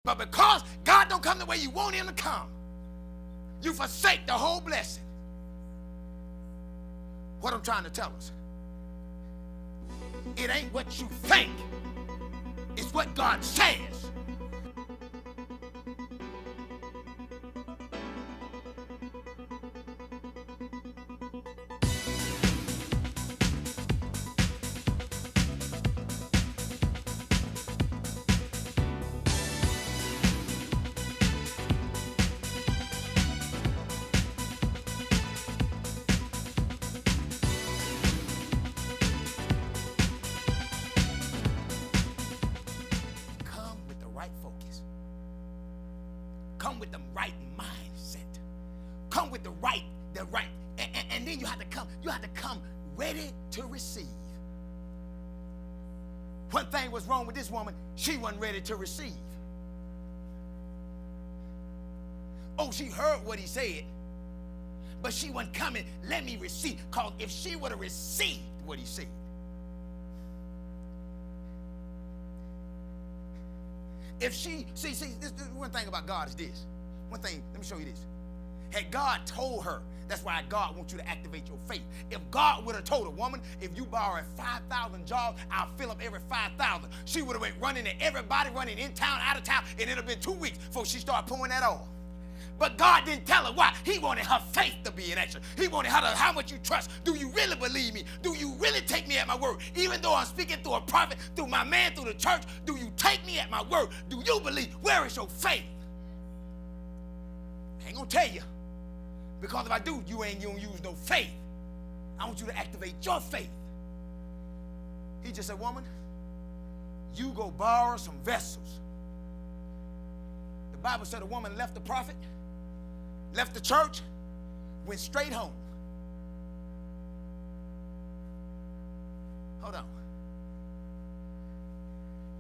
But because God don't come the way you want him to come, you forsake the whole blessing. What I'm trying to tell us, it ain't what you think, it's what God says. Come with the right mindset. Come with the right, and then you have to come ready to receive. One thing was wrong with this woman, she wasn't ready to receive. Oh, she heard what he said, but she wasn't coming, let me receive. Because if she would have received what he said, if she, see, this one thing about God is this. One thing, let me show you this. Had God told her, that's why God wants you to activate your faith. If God would have told a woman, if you borrow 5,000 jars, I'll fill up every 5,000. She would have went running to everybody, running in town, out of town, and it would have been 2 weeks before she started pouring that off. But God didn't tell her why. He wanted her faith to be in action. He wanted her to, how much you trust. Do you really believe me? Do you really take me at my word? Even though I'm speaking through a prophet, through my man, through the church, do you take me at my word? Do you believe? Where is your faith? I ain't gonna tell you. Because if I do, you ain't gonna use no faith. I want you to activate your faith. He just said, woman, you go borrow some vessels. The Bible said a woman left the prophet, left the church, went straight home. Hold on.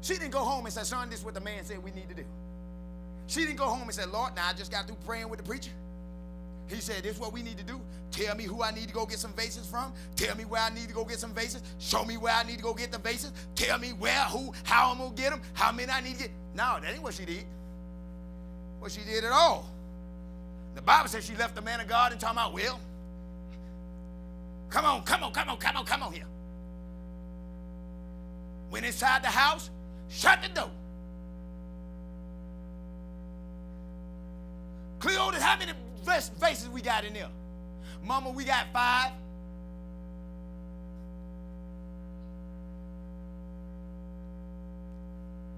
She didn't go home and say, son, this is what the man said we need to do. She didn't go home and say, Lord, now I just got through praying with the preacher. He said, this is what we need to do. Tell me who I need to go get some vases from. Tell me where I need to go get some vases. Show me where I need to go get the vases. Tell me where, who, how I'm going to get them, how many I need to get. No, that ain't what she did. What she did at all. The Bible says she left the man of God and talking about, well, come on here. Went inside the house, shut the door. Cleotis, how many vases we got in there? Mama, we got 5.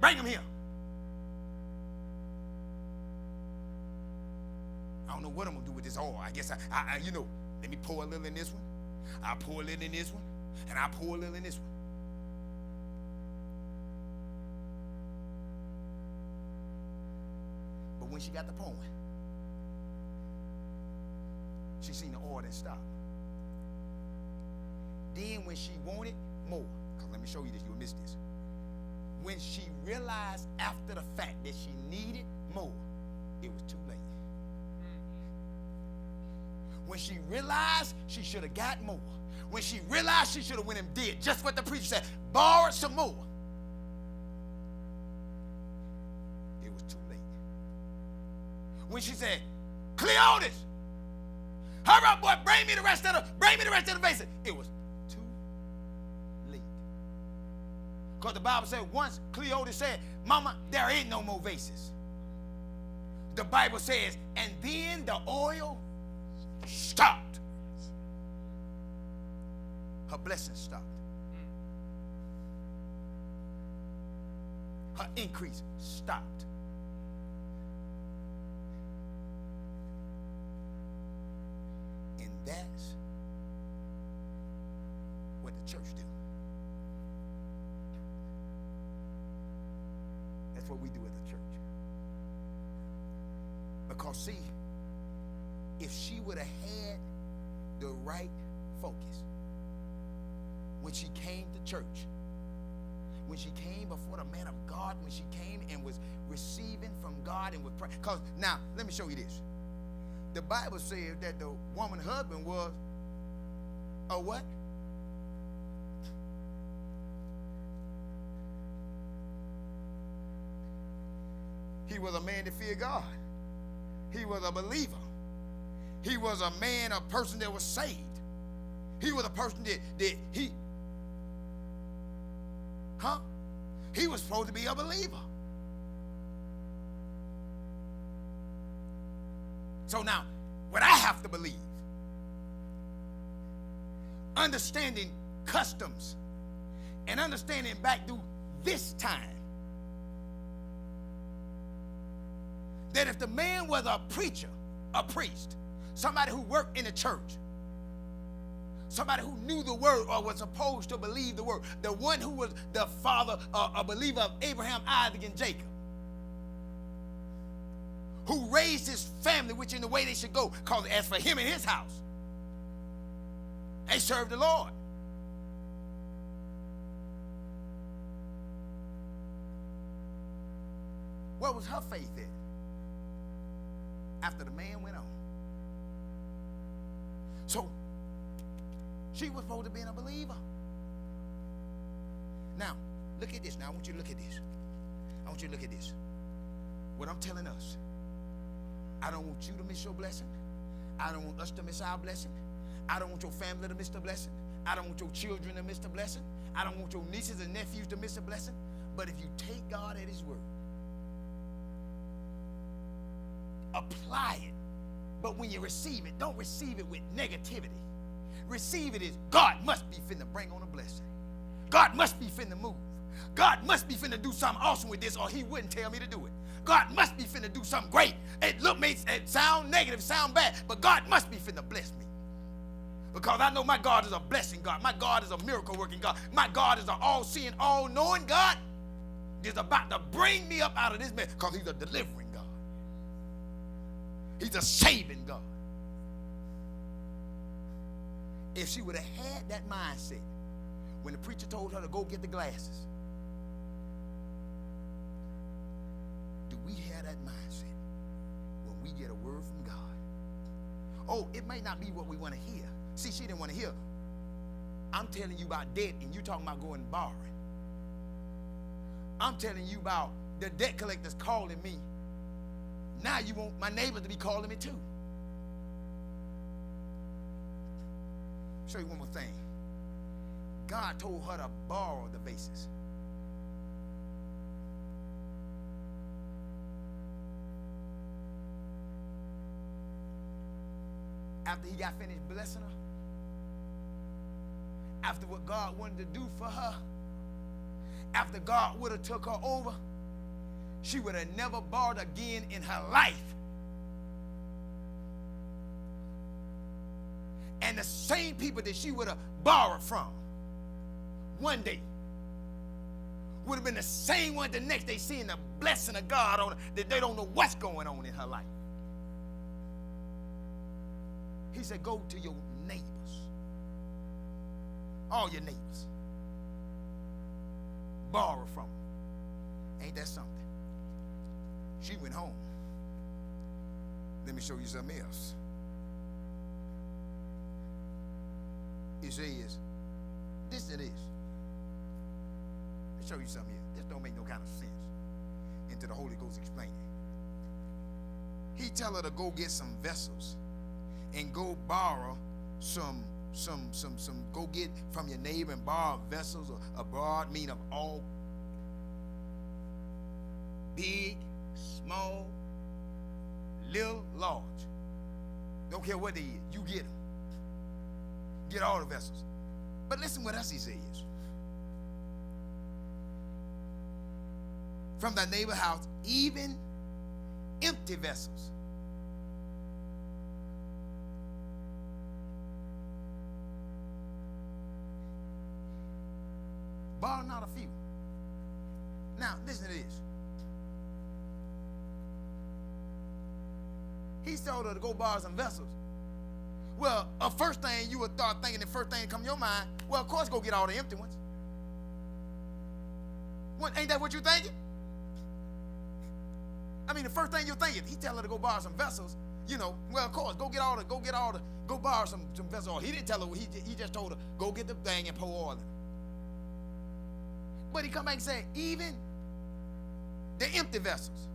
Bring them here. I don't know what I'm going to do with this oil. I guess I let me pour a little in this one. I'll pour a little in this one. And I'll pour a little in this one. But when she got the pouring, she seen the oil and stopped. Then when she wanted more, because let me show you this, you'll miss this. When she realized after the fact that she needed more, it was too late. When she realized she should have got more, when she realized she should have went and did just what the preacher said, borrowed some more, it was too late. When she said, Cleotis, hurry up, boy, bring me the rest of the vases. It was too late. Because the Bible said once Cleotis said, Mama, there ain't no more vases. The Bible says, and then the oil stopped. Her blessing stopped. Her increase stopped. And that's what the church do. That's what we do as a church. Because see, if she would have had the right focus when she came to church, when she came before the man of God, when she came and was receiving from God and was praying. Because now, let me show you this. The Bible says that the woman's husband was a what? He was a man that feared God. He was a believer. He was a man, a person that was saved. He was a person that he was supposed to be a believer. So now, what I have to believe, understanding customs and understanding back through this time, that if the man was a preacher, a priest, somebody who worked in the church, somebody who knew the word or was supposed to believe the word, the one who was the father, a believer of Abraham, Isaac, and Jacob, who raised his family, which in the way they should go, because as for him and his house, they served the Lord. What was her faith in? After the man went on. So, she was supposed to be a believer. Now, look at this. Now, I want you to look at this. I want you to look at this. What I'm telling us, I don't want you to miss your blessing. I don't want us to miss our blessing. I don't want your family to miss the blessing. I don't want your children to miss the blessing. I don't want your nieces and nephews to miss the blessing. But if you take God at his word, apply it. But when you receive it, don't receive it with negativity. Receive it as God must be finna bring on a blessing. God must be finna move. God must be finna do something awesome with this, or he wouldn't tell me to do it. God must be finna do something great. It sound negative, sound bad, but God must be finna bless me. Because I know my God is a blessing God. My God is a miracle working God. My God is an all-seeing, all-knowing God. He's about to bring me up out of this mess because he's a delivering God. He's a saving God. If she would have had that mindset when the preacher told her to go get the glasses, do we have that mindset when we get a word from God? Oh, it may not be what we want to hear. See, she didn't want to hear. I'm telling you about debt and you talking about going and borrowing. I'm telling you about the debt collectors calling me. Now you want my neighbors to be calling me too. Show you one more thing. God told her to borrow the vases. After he got finished blessing her, after what God wanted to do for her, after God would have took her over, she would have never borrowed again in her life. And the same people that she would have borrowed from one day would have been the same one the next day seeing the blessing of God on her, that they don't know what's going on in her life. He said, go to your neighbors. All your neighbors. Borrow from them. Ain't that something? She went home. Let me show you something else. It says, this it is. Let me show you something here. This don't make no kind of sense until the Holy Ghost explain it. He tell her to go get some vessels and go borrow some go get from your neighbor and borrow vessels or abroad, mean of all, big, small, little, large. Don't care what they is, you get them. Get all the vessels. But listen what else he says. From thy neighbor house, even empty vessels. Borrow not a few. Now, listen to this. He told her to go borrow some vessels. Well, a first thing you would start thinking, the first thing that come to your mind, well, of course, go get all the empty ones. What, ain't that what you're thinking? I mean, the first thing you're thinking, he tell her to go borrow some vessels, you know, well, of course, go borrow some vessels. He didn't tell her, he just told her, go get the thing and pour oil in it. But he come back and say, even the empty vessels.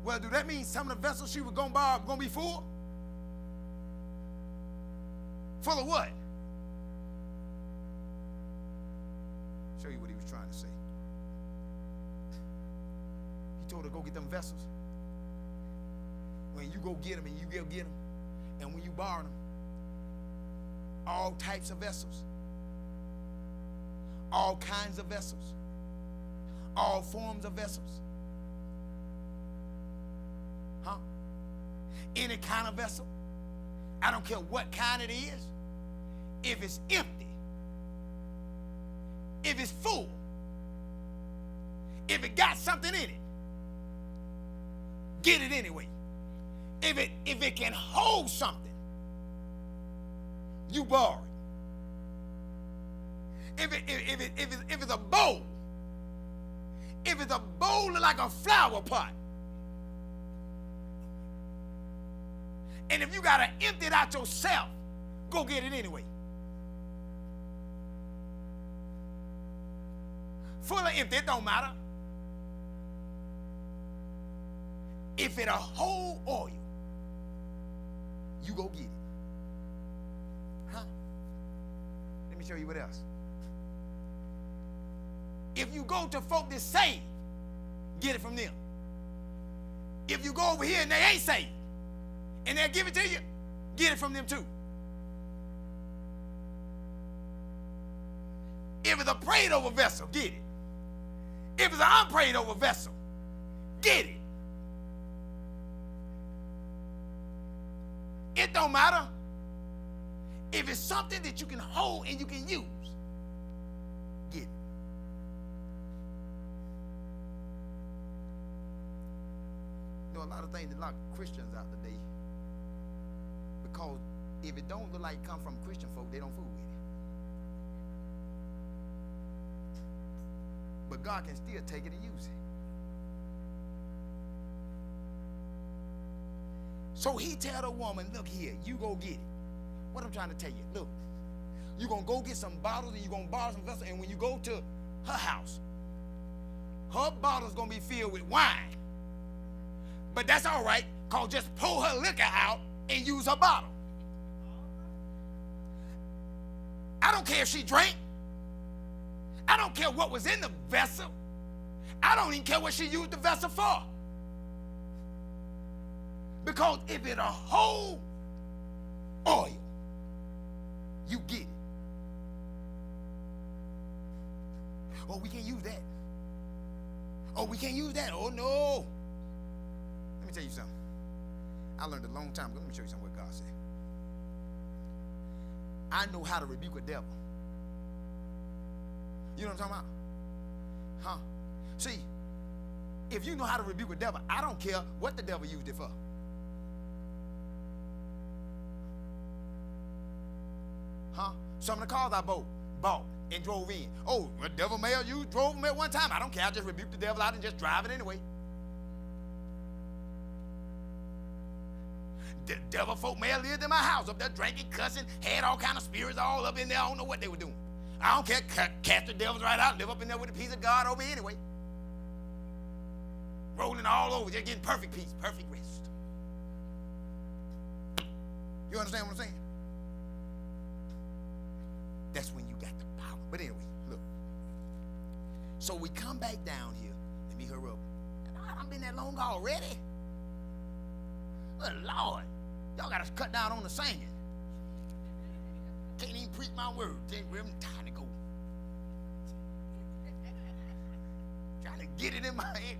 Well, do that mean some of the vessels she was going to borrow going to be full? Full of what? Show you what he was trying to say. He told her to go get them vessels. When you go get them and you go get them, and when you borrow them, all types of vessels, all kinds of vessels, all forms of vessels. Huh? Any kind of vessel. I don't care what kind it is. If it's empty, if it's full, if it got something in it, get it anyway. If it can hold something, you borrow it. If it's a bowl, if it's a bowl like a flower pot, and if you gotta empty it out yourself, go get it anyway. Full or empty, it don't matter. If it'll hold oil, you go get it. Huh? Let me show you what else. If you go to folk that's saved, get it from them. If you go over here and they ain't saved, and they'll give it to you, get it from them too. If it's a prayed over vessel, get it. If it's an unprayed over vessel, get it. It don't matter. If it's something that you can hold and you can use, get it. You know, a lot of things that lock Christians out today, because if it don't look like it come from Christian folk, they don't fool with it. But God can still take it and use it. So he tell the woman, look here, you go get it. What I'm trying to tell you, look, you're going to go get some bottles and you're going to borrow some vessels, and when you go to her house, her bottle's going to be filled with wine. But that's all right, because just pull her liquor out and use her bottle. I don't care if she drank. I don't care what was in the vessel. I don't even care what she used the vessel for. Because if it'll hold oil, you get it. Oh, we can't use that. Oh, we can't use that. Oh, no. Let me tell you something. I learned a long time ago. Let me show you something what God said. I know how to rebuke a devil. You know what I'm talking about? Huh? See, if you know how to rebuke a devil, I don't care what the devil used it for. Huh? Some of the cars I bought and drove in. Oh, the devil may have used, drove them at one time. I don't care. I just rebuke the devil out and just drive it anyway. The devil folk may have lived in my house up there drinking, cussing, had all kind of spirits all up in there. I don't know what they were doing. I don't care. Cast the devils right out. Live up in there with a piece of God over anyway. Rolling all over, just getting perfect peace, perfect rest. You understand what I'm saying? That's when you got the power. But anyway, look. So we come back down here. Let me hurry up. I've been that long already. Good Lord. Y'all got to cut down on the singing. Can't even preach my word. I'm tired to go. Trying to get it in my head.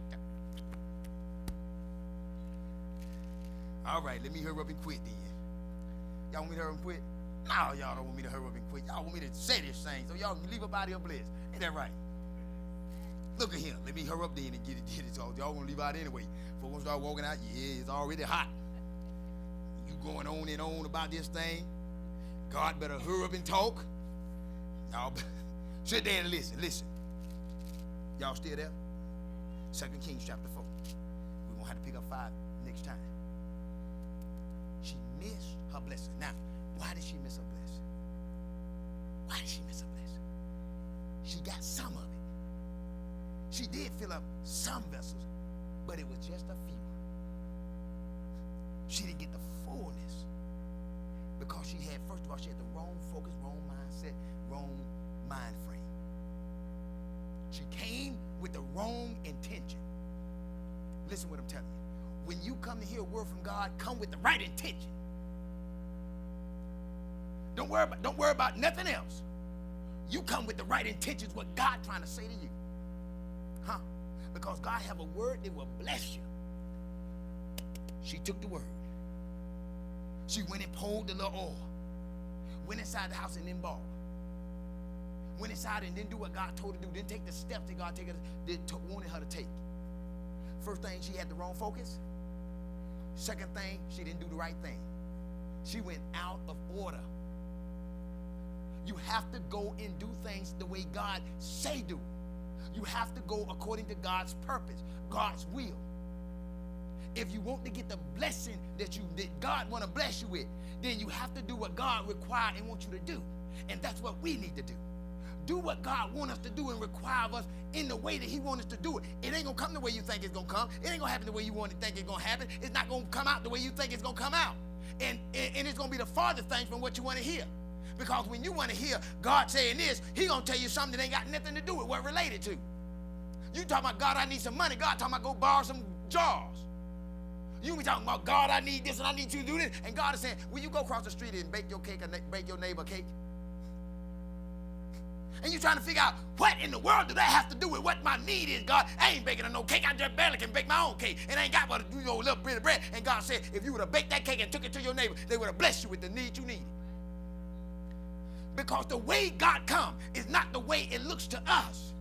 All right, let me hurry up and quit then. Y'all want me to hurry up and quit? No, y'all don't want me to hurry up and quit. Y'all want me to say this thing so y'all can leave up out here blessed. Ain't that right? Look at him. Let me hurry up then and get it. So y'all want to leave out anyway. Folks gonna start walking out. Yeah, it's already hot. You going on and on about this thing. God better hurry up and talk. Y'all sit there and listen. Y'all still there? 2 Kings chapter 4. We're going to have to pick up 5 next time. She missed her blessing. Now, why did she miss her blessing? Why did she miss her blessing? She got some of it. She did fill up some vessels, but it was just a few. She didn't get the fullness because she had, first of all, she had the wrong focus, wrong mindset, wrong mind frame. She came with the wrong intention. Listen what I'm telling you. When you come to hear a word from God, come with the right intention. Don't worry about nothing else. You come with the right intentions, what God trying to say to you. Huh? Because God have a word that will bless you. She took the word. She went and pulled the little oil. Went inside the house and then bought. Went inside and didn't do what God told her to do. Didn't take the steps that God wanted her to take. First thing, she had the wrong focus. Second thing, she didn't do the right thing. She went out of order. You have to go and do things the way God say do. You have to go according to God's purpose, God's will. If you want to get the blessing that God want to bless you with, then you have to do what God require and want you to do. And that's what we need to do. Do what God wants us to do and require of us in the way that he wants us to do it. It ain't going to come the way you think it's going to come. It ain't going to happen the way you want to think it's going to happen. It's not going to come out the way you think it's going to come out. And it's going to be the farthest thing from what you want to hear. Because when you want to hear God saying this, he going to tell you something that ain't got nothing to do with what related to. You talking about, God, I need some money. God talking about, go borrow some jars. You be talking about, God, I need this and I need you to do this. And God is saying, will you go across the street and bake your cake or bake your neighbor a cake? And you trying to figure out, what in the world do that have to do with what my need is, God? I ain't baking no cake. I just barely can bake my own cake. And I ain't got but a little bit of bread. And God said, if you would have baked that cake and took it to your neighbor, they would have blessed you with the need you needed. Because the way God comes is not the way it looks to us.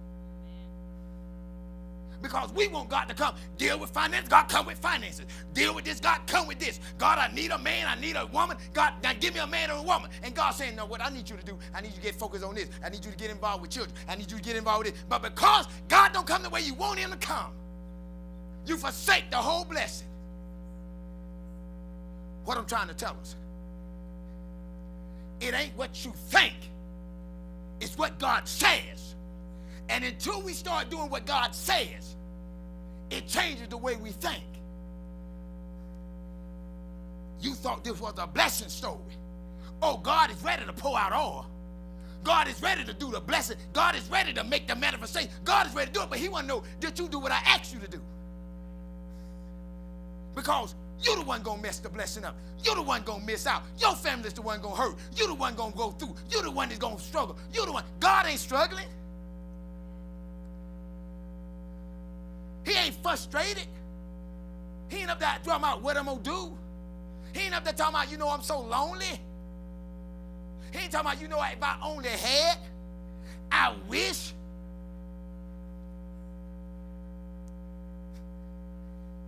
Because we want God to come. Deal with finances, God come with finances. Deal with this, God come with this. God, I need a man, I need a woman. God, now give me a man or a woman. And God saying, no, what I need you to do, I need you to get focused on this. I need you to get involved with children. I need you to get involved with this. But because God don't come the way you want him to come, you forsake the whole blessing. What I'm trying to tell us, it ain't what you think. It's what God says. And until we start doing what God says, it changes the way we think. You thought this was a blessing story. Oh, God is ready to pour out oil. God is ready to do the blessing. God is ready to make the manifestation. God is ready to do it, but he want to know, did you do what I asked you to do? Because you're the one going to mess the blessing up. You're the one going to miss out. Your family's the one going to hurt. You're the one going to go through. You're the one that's going to struggle. You're the one. God ain't struggling. He ain't frustrated. He ain't up there talking about what I'm going to do. He ain't up there talking about, I'm so lonely. He ain't talking about, if I only had, I wish.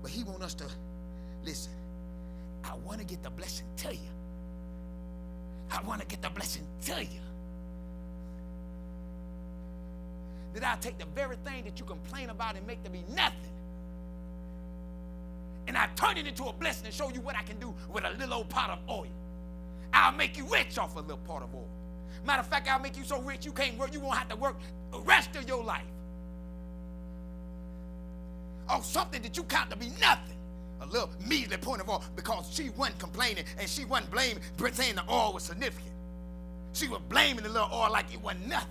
But he want us to, listen, I want to get the blessing to you. I want to get the blessing to you. That I'll take the very thing that you complain about and make to be nothing. And I turn it into a blessing and show you what I can do with a little old pot of oil. I'll make you rich off a little pot of oil. Matter of fact, I'll make you so rich you can't work, you won't have to work the rest of your life. Or something that you count to be nothing. A little measly point of oil, because she wasn't complaining and she wasn't blaming, saying the oil was significant. She was blaming the little oil like it wasn't nothing.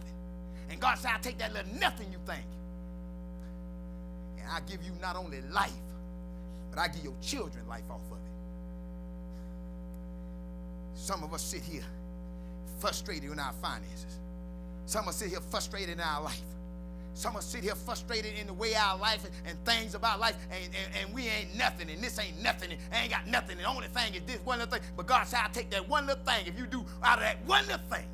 And God said, I'll take that little nothing you think, and I'll give you not only life, but I'll give your children life off of it. Some of us sit here frustrated in our finances. Some of us sit here frustrated in our life. Some of us sit here frustrated in the way our life and things about life, and we ain't nothing, and this ain't nothing, and I ain't got nothing, and the only thing is this one little thing. But God said, I'll take that one little thing. If you do out of that one little thing,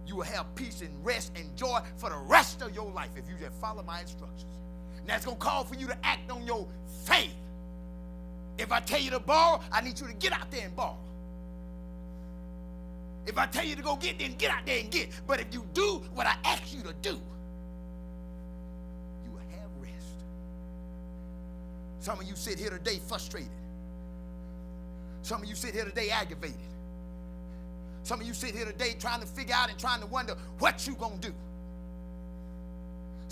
you will have peace and rest and joy for the rest of your life if you just follow my instructions. And that's going to call for you to act on your faith. If I tell you to borrow, I need you to get out there and borrow. If I tell you to go get, then get out there and get. But if you do what I ask you to do, you will have rest. Some of you sit here today frustrated. Some of you sit here today aggravated. Some of you sit here today trying to figure out and trying to wonder what you gonna do.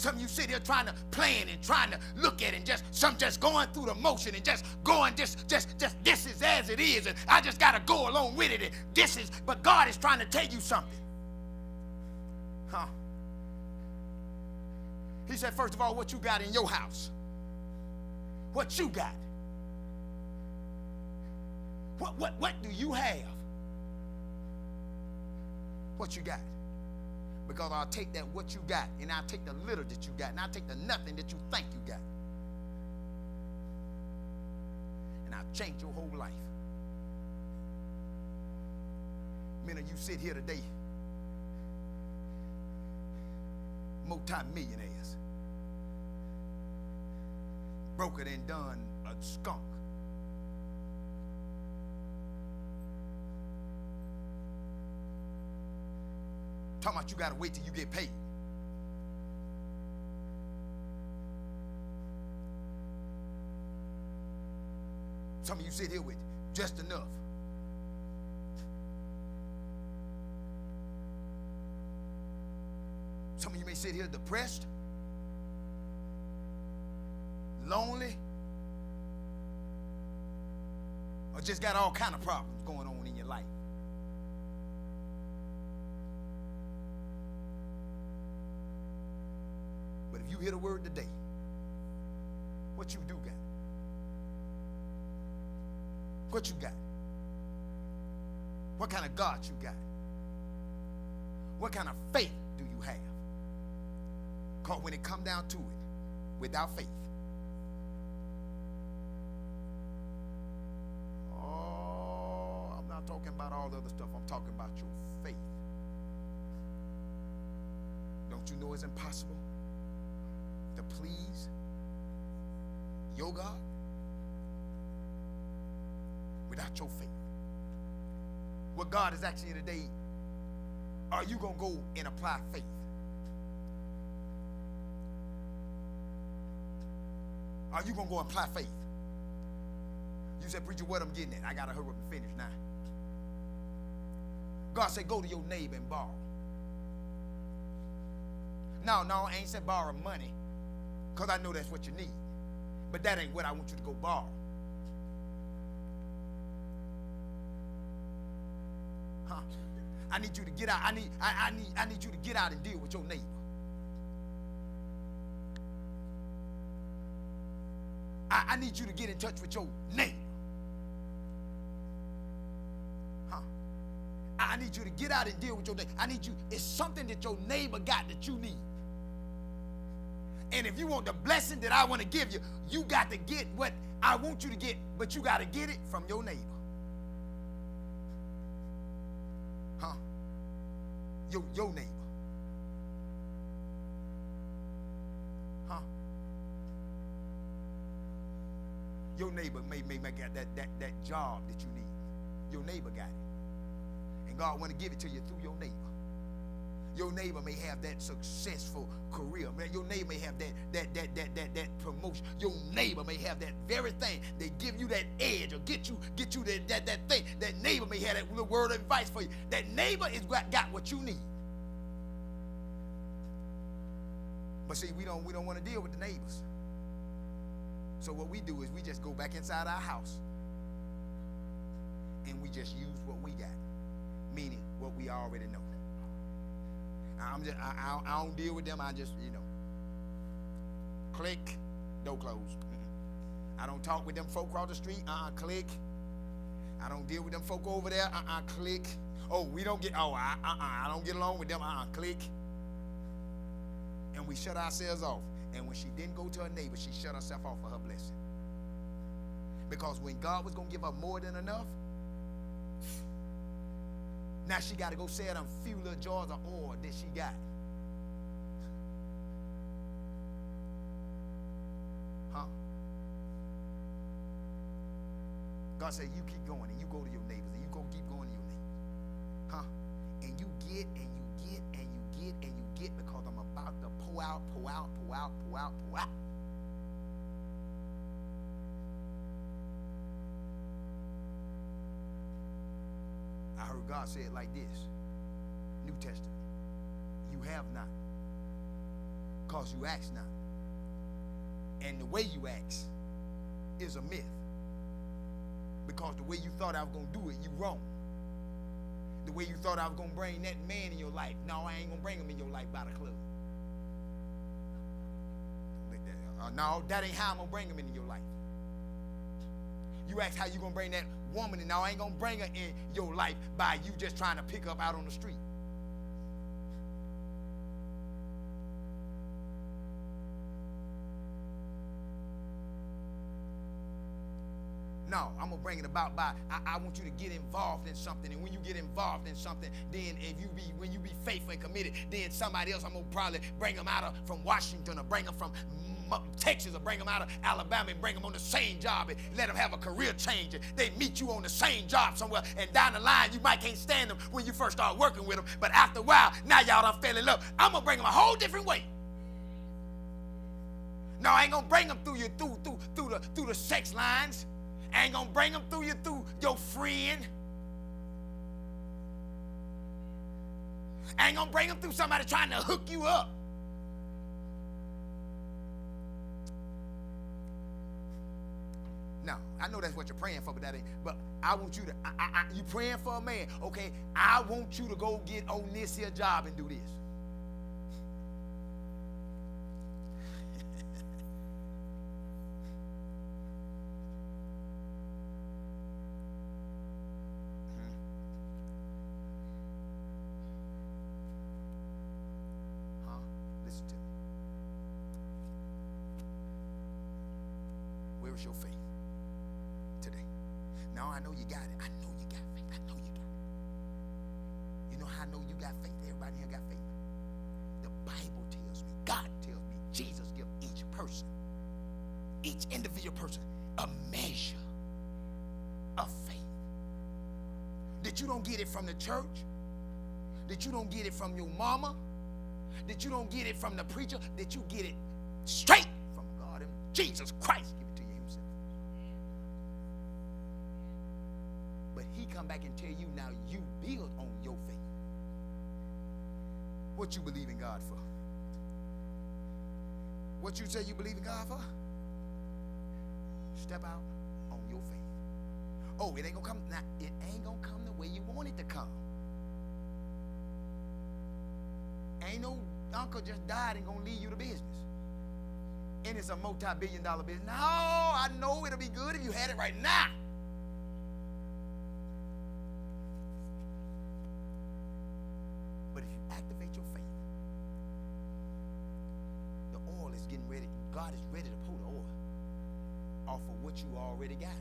Some of you sit here trying to plan and trying to look at it, and just going through the motion and just going, just this is as it is, and I just got to go along with it. And but God is trying to tell you something. Huh? He said, first of all, what you got in your house. What you got. What do you have? What you got. Because I'll take that what you got, and I'll take the little that you got, and I'll take the nothing that you think you got, and I'll change your whole life. Many of you sit here today, multi-millionaires, broker than done a skunk. Talking about you got to wait till you get paid. Some of you sit here with just enough. Some of you may sit here depressed, lonely, or just got all kind of problems going on in your life. But if you hear the word today, what you do got? What you got? What kind of God you got? What kind of faith do you have? Because when it come down to it, without faith, oh, I'm not talking about all the other stuff. I'm talking about your faith. Don't you know it's impossible to please your God without your faith? What God is actually today, are you going to go and apply faith? Are you going to go and apply faith? You said, preacher, what I'm getting at? I got to hurry up and finish now. God said, go to your neighbor and borrow. No, I ain't said borrow money, because I know that's what you need. But that ain't what I want you to go borrow. Huh? I need you to get out. I need you to get out and deal with your neighbor. I need you to get in touch with your neighbor. Huh? I need you to get out and deal with your neighbor. It's something that your neighbor got that you need. And if you want the blessing that I want to give you, you got to get what I want you to get, but you got to get it from your neighbor. Huh? Your neighbor. Huh? Your neighbor may get that job that you need. Your neighbor got it. And God want to give it to you through your neighbor. Your neighbor may have that successful career. Your neighbor may have that promotion. Your neighbor may have that very thing. They give you that edge or get you that thing. That neighbor may have that little word of advice for you. That neighbor is got what you need. But see, we don't want to deal with the neighbors. So what we do is we just go back inside our house and we just use what we got, meaning what we already know. I don't deal with them. I just, click, door close. I don't talk with them folk across the street. Click. I don't deal with them folk over there. Click. Oh, we don't get. Oh, I don't get along with them. Click. And we shut ourselves off. And when she didn't go to her neighbor, she shut herself off for her blessing. Because when God was going to give her more than enough, now she got to go sell them few little jars of oil that she got. Huh? God said, you keep going and you go to your neighbors and you go keep going to your neighbors. Huh? And you get and you get and you get and you get, because I'm about to pour out. I heard God say it like this, New Testament. You have not because you ask not. And the way you ask is a myth. Because the way you thought I was going to do it, you wrong. The way you thought I was going to bring that man in your life, no, I ain't going to bring him in your life by the club. No, that ain't how I'm going to bring him into your life. You ask how you going to bring that woman in, no, I ain't going to bring her in your life by you just trying to pick up out on the street. No, I'm going to bring it about by, I want you to get involved in something. And when you get involved in something, then when you be faithful and committed, then somebody else, I'm going to probably bring them out from Washington, or bring them from Texas, or bring them out of Alabama and bring them on the same job and let them have a career change. They meet you on the same job somewhere, and down the line, you might can't stand them when you first start working with them. But after a while, now y'all done fell in love. I'm going to bring them a whole different way. No, I ain't going to bring them through the sex lines. I ain't gonna bring them through your friend. I ain't gonna bring them through somebody trying to hook you up. No, I know that's what you're praying for, but that ain't. But I want you to, you praying for a man, okay? I want you to go get on this here job and do this. Where's your faith today? Now I know you got it. I know you got faith. I know you got it. You know how I know you got faith? Everybody here got faith. The Bible tells me, God tells me, Jesus gives each person, each individual person, a measure of faith. That you don't get it from the church, that you don't get it from your mama, that you don't get it from the preacher, that you get it straight from God and Jesus Christ. But he come back and tell you, now you build on your faith. What you believe in God for? What you say you believe in God for? Step out on your faith. Oh, it ain't gonna come. Now, it ain't gonna come the way you want it to come. Ain't no uncle just died and gonna leave you the business. And it's a multi-billion-dollar business. No, I know it'll be good if you had it right now. But if you activate your faith, the oil is getting ready. God is ready to pour the oil off of what you already got.